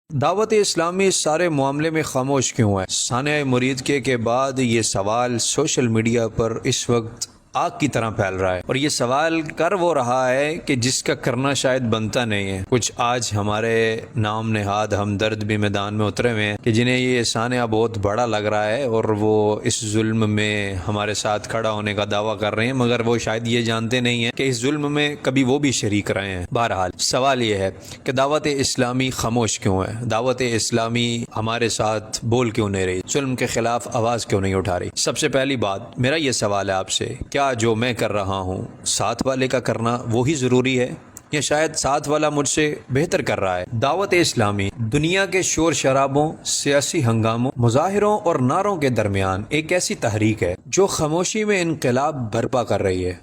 دعوت اسلامی اس سارے معاملے میں خاموش کیوں ہے؟ سانحہ مرید کے بعد یہ سوال سوشل میڈیا پر اس وقت آگ کی طرح پھیل رہا ہے، اور یہ سوال کر وہ رہا ہے کہ جس کا کرنا شاید بنتا نہیں ہے۔ کچھ آج ہمارے نام نہاد ہمدرد بھی میدان میں اترے ہوئے ہیں کہ جنہیں یہ سانحہ بہت بڑا لگ رہا ہے اور وہ اس ظلم میں ہمارے ساتھ کھڑا ہونے کا دعویٰ کر رہے ہیں، مگر وہ شاید یہ جانتے نہیں ہیں کہ اس ظلم میں کبھی وہ بھی شریک رہے ہیں۔ بہرحال سوال یہ ہے کہ دعوت اسلامی خاموش کیوں ہے؟ دعوت اسلامی ہمارے ساتھ بول کیوں نہیں رہی؟ ظلم کے خلاف آواز کیوں نہیں اٹھا رہی؟ سب سے پہلی بات میرا یہ سوال ہے آپ سے، کیا جو میں کر رہا ہوں ساتھ والے کا کرنا وہی ضروری ہے، یا شاید ساتھ والا مجھ سے بہتر کر رہا ہے؟ دعوت اسلامی دنیا کے شور شرابوں، سیاسی ہنگاموں، مظاہروں اور نعروں کے درمیان ایک ایسی تحریک ہے جو خاموشی میں انقلاب برپا کر رہی ہے۔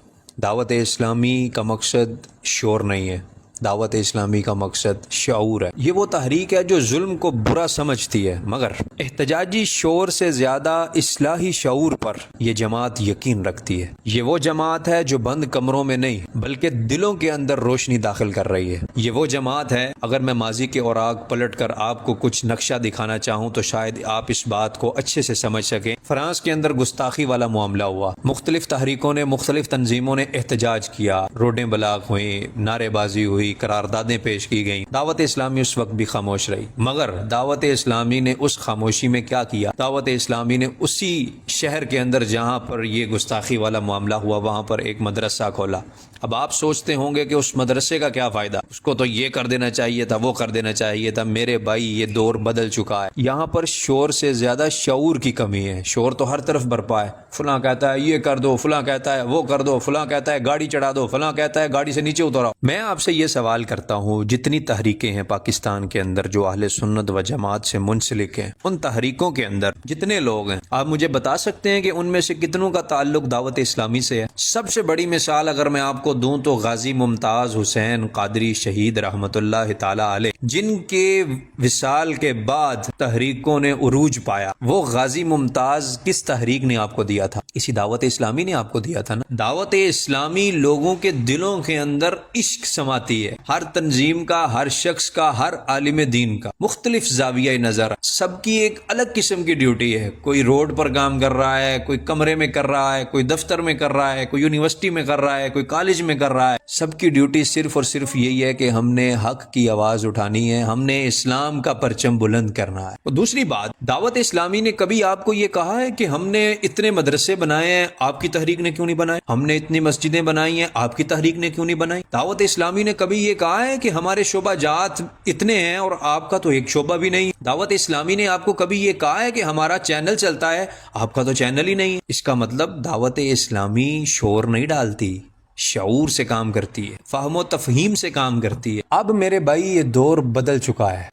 دعوت اسلامی کا مقصد شور نہیں ہے، دعوت اسلامی کا مقصد شعور ہے۔ یہ وہ تحریک ہے جو ظلم کو برا سمجھتی ہے، مگر احتجاجی شور سے زیادہ اصلاحی شعور پر یہ جماعت یقین رکھتی ہے۔ یہ وہ جماعت ہے جو بند کمروں میں نہیں بلکہ دلوں کے اندر روشنی داخل کر رہی ہے۔ یہ وہ جماعت ہے، اگر میں ماضی کے اوراق پلٹ کر آپ کو کچھ نقشہ دکھانا چاہوں تو شاید آپ اس بات کو اچھے سے سمجھ سکیں۔ فرانس کے اندر گستاخی والا معاملہ ہوا، مختلف تحریکوں نے، مختلف تنظیموں نے احتجاج کیا، روڈیں بلاک ہوئیں، نعرے بازی ہوئی، قراردادیں پیش کی گئیں۔ دعوت اسلامی اس وقت بھی خاموش رہی، مگر دعوت اسلامی نے اس خاموشی میں کیا کیا؟ دعوت اسلامی نے اسی شہر کے اندر جہاں پر یہ گستاخی والا معاملہ ہوا وہاں پر ایک مدرسہ کھولا۔ اب آپ سوچتے ہوں گے کہ اس مدرسے کا کیا فائدہ، اس کو تو یہ کر دینا چاہیے تھا، وہ کر دینا چاہیے تھا۔ میرے بھائی، یہ دور بدل چکا ہے، یہاں پر شور سے زیادہ شعور کی کمی ہے۔ شور تو ہر طرف برپا ہے، فلاں کہتا ہے یہ کر دو، فلاں کہتا ہے وہ کر دو، فلاں کہتا ہے گاڑی چڑھا دو، فلاں کہتا ہے گاڑی سے نیچے اترو۔ میں آپ سے یہ سوال کرتا ہوں، جتنی تحریکیں ہیں پاکستان کے اندر جو اہل سنت و جماعت سے منسلک ہیں، ان تحریکوں کے اندر جتنے لوگ ہیں، آپ مجھے بتا سکتے ہیں کہ ان میں سے کتنوں کا تعلق دعوت اسلامی سے ہے؟ سب سے بڑی مثال اگر میں آپ کو دوں تو غازی ممتاز حسین قادری شہید رحمت اللہ تعالی علیہ، جن کے وصال کے بعد تحریکوں نے عروج پایا، وہ غازی ممتاز کس تحریک نے آپ کو دیا تھا؟ اسی دعوت اسلامی نے آپ کو دیا تھا نا۔ دعوت اسلامی لوگوں کے دلوں کے اندر عشق سماتی ہے، ہر تنظیم کا، ہر شخص کا، ہر عالم دین کا مختلف زاویہ نظر، سب کی ایک الگ قسم کی ڈیوٹی ہے۔ کوئی روڈ پر کام کر رہا ہے، کوئی کمرے میں کر رہا ہے، کوئی دفتر میں کر رہا ہے، کوئی یونیورسٹی میں کر رہا ہے، کوئی کالج میں کر رہا ہے۔ سب کی ڈیوٹی صرف اور صرف یہی ہے کہ ہم نے حق کی آواز اٹھانی ہے، ہم نے اسلام کا پرچم بلند کرنا ہے۔ اور دوسری بات، دعوت اسلامی نے کبھی آپ کو یہ کہا ہے کہ ہم نے اتنے مدرسے بنائے ہیں، آپ کی تحریک نے کیوں نہیں بنائے؟ ہم نے اتنی مسجدیں بنائی ہیں، آپ کی تحریک نے کیوں نہیں بنائی؟ دعوت اسلامی نے کبھی یہ کہا ہے کہ ہمارے شعبہ جات اتنے ہیں اور آپ کا تو ایک شعبہ بھی نہیں؟ دعوت اسلامی نے آپ کو کبھی یہ کہا ہے کہ ہمارا چینل چلتا ہے، آپ کا تو چینل ہی نہیں ہے؟ اس کا مطلب دعوت اسلامی شور نہیں ڈالتی، شعور سے کام کرتی ہے، فہم و تفہیم سے کام کرتی ہے۔ اب میرے بھائی یہ دور بدل چکا ہے،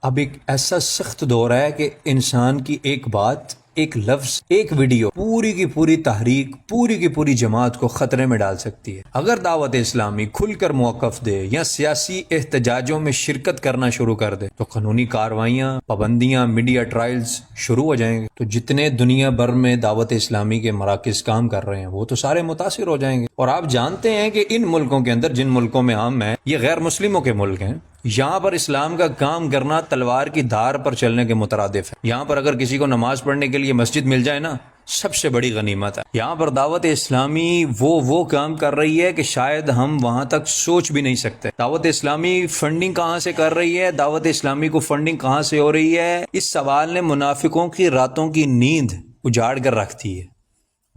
اب ایک ایسا سخت دور ہے کہ انسان کی ایک بات، ایک لفظ، ایک ویڈیو پوری کی پوری تحریک، پوری کی پوری جماعت کو خطرے میں ڈال سکتی ہے۔ اگر دعوت اسلامی کھل کر موقف دے یا سیاسی احتجاجوں میں شرکت کرنا شروع کر دے تو قانونی کارروائیاں، پابندیاں، میڈیا ٹرائلز شروع ہو جائیں گے، تو جتنے دنیا بھر میں دعوت اسلامی کے مراکز کام کر رہے ہیں وہ تو سارے متاثر ہو جائیں گے۔ اور آپ جانتے ہیں کہ ان ملکوں کے اندر، جن ملکوں میں ہم ہیں، یہ غیر مسلموں کے ملک ہیں، یہاں پر اسلام کا کام کرنا تلوار کی دھار پر چلنے کے مترادف ہے۔ یہاں پر اگر کسی کو نماز پڑھنے کے لیے مسجد مل جائے نا، سب سے بڑی غنیمت ہے۔ یہاں پر دعوت اسلامی وہ کام کر رہی ہے کہ شاید ہم وہاں تک سوچ بھی نہیں سکتے۔ دعوت اسلامی فنڈنگ کہاں سے کر رہی ہے؟ دعوت اسلامی کو فنڈنگ کہاں سے ہو رہی ہے؟ اس سوال نے منافقوں کی راتوں کی نیند اجاڑ کر رکھ دی ہے،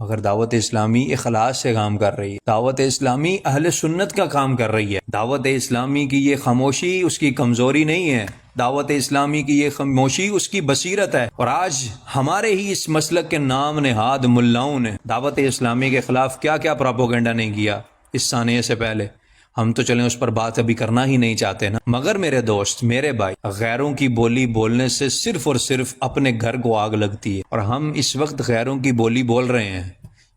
مگر دعوت اسلامی اخلاص سے کام کر رہی ہے۔ دعوت اسلامی اہل سنت کا کام کر رہی ہے۔ دعوت اسلامی کی یہ خاموشی اس کی کمزوری نہیں ہے، دعوت اسلامی کی یہ خاموشی اس کی بصیرت ہے۔ اور آج ہمارے ہی اس مسلک کے نام نہاد ملاؤں نے دعوت اسلامی کے خلاف کیا کیا پراپوگنڈا نہیں کیا اس سانحے سے پہلے، ہم تو چلیں اس پر بات ابھی کرنا ہی نہیں چاہتے نا۔ مگر میرے دوست، میرے بھائی، غیروں کی بولی بولنے سے صرف اور صرف اپنے گھر کو آگ لگتی ہے، اور ہم اس وقت غیروں کی بولی بول رہے ہیں۔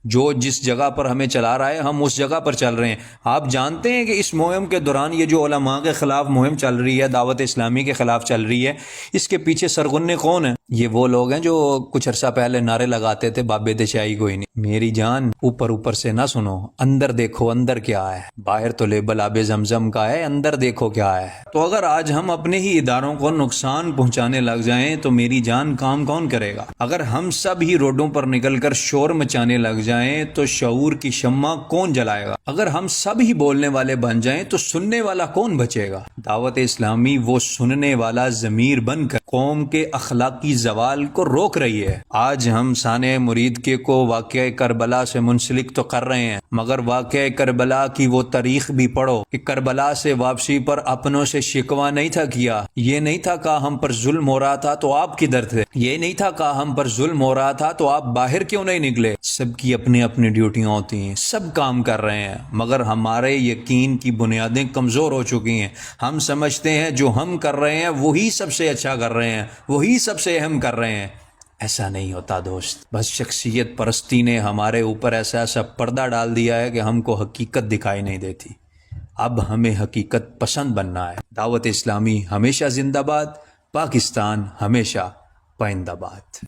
جو جس جگہ پر ہمیں چلا رہا ہے ہم اس جگہ پر چل رہے ہیں۔ آپ جانتے ہیں کہ اس مہم کے دوران یہ جو علماء کے خلاف مہم چل رہی ہے، دعوت اسلامی کے خلاف چل رہی ہے، اس کے پیچھے سرغنے کون ہیں؟ یہ وہ لوگ ہیں جو کچھ عرصہ پہلے نعرے لگاتے تھے بابے دشائی کوئی نہیں. میری جان اوپر اوپر سے نہ سنو، اندر دیکھو اندر کیا ہے. باہر تو لیبل آب زمزم کا ہے، اندر دیکھو کیا ہے. تو اگر آج ہم اپنے ہی اداروں کو نقصان پہنچانے لگ جائیں تو میری جان کام کون کرے گا؟ اگر ہم سب ہی روڈوں پر نکل کر شور مچانے لگ جائیں تو شعور کی شمع کون جلائے گا؟ اگر ہم سب ہی بولنے والے بن جائیں تو سننے والا کون بچے گا؟ دعوت اسلامی وہ سننے والا ضمیر بن کر قوم کے اخلاقی زوال کو روک رہی ہے. آج ہم سانحہ مرید کے کو واقعہ کربلا سے منسلک تو کر رہے ہیں، مگر واقعہ کربلا کی وہ تاریخ بھی پڑھو کہ کربلا سے واپسی پر اپنوں سے شکوہ نہیں تھا کیا. یہ نہیں تھا کہا ہم پر ظلم ہو رہا تھا تو آپ کدھر تھے؟ یہ نہیں تھا کہا ہم پر ظلم ہو رہا تھا تو آپ باہر کیوں نہیں نکلے؟ سب کی اپنی اپنی ڈیوٹیاں ہوتی ہیں، سب کام کر رہے ہیں، مگر ہمارے یقین کی بنیادیں کمزور ہو چکی ہیں. ہم سمجھتے ہیں جو ہم کر رہے ہیں وہی سب سے اچھا کر رہے ہیں، وہی سب سے اہم کر رہے ہیں. ایسا نہیں ہوتا دوست. بس شخصیت پرستی نے ہمارے اوپر ایسا پردہ ڈال دیا ہے کہ ہم کو حقیقت دکھائی نہیں دیتی. اب ہمیں حقیقت پسند بننا ہے. دعوت اسلامی ہمیشہ زندہ باد، پاکستان ہمیشہ پائندہ باد.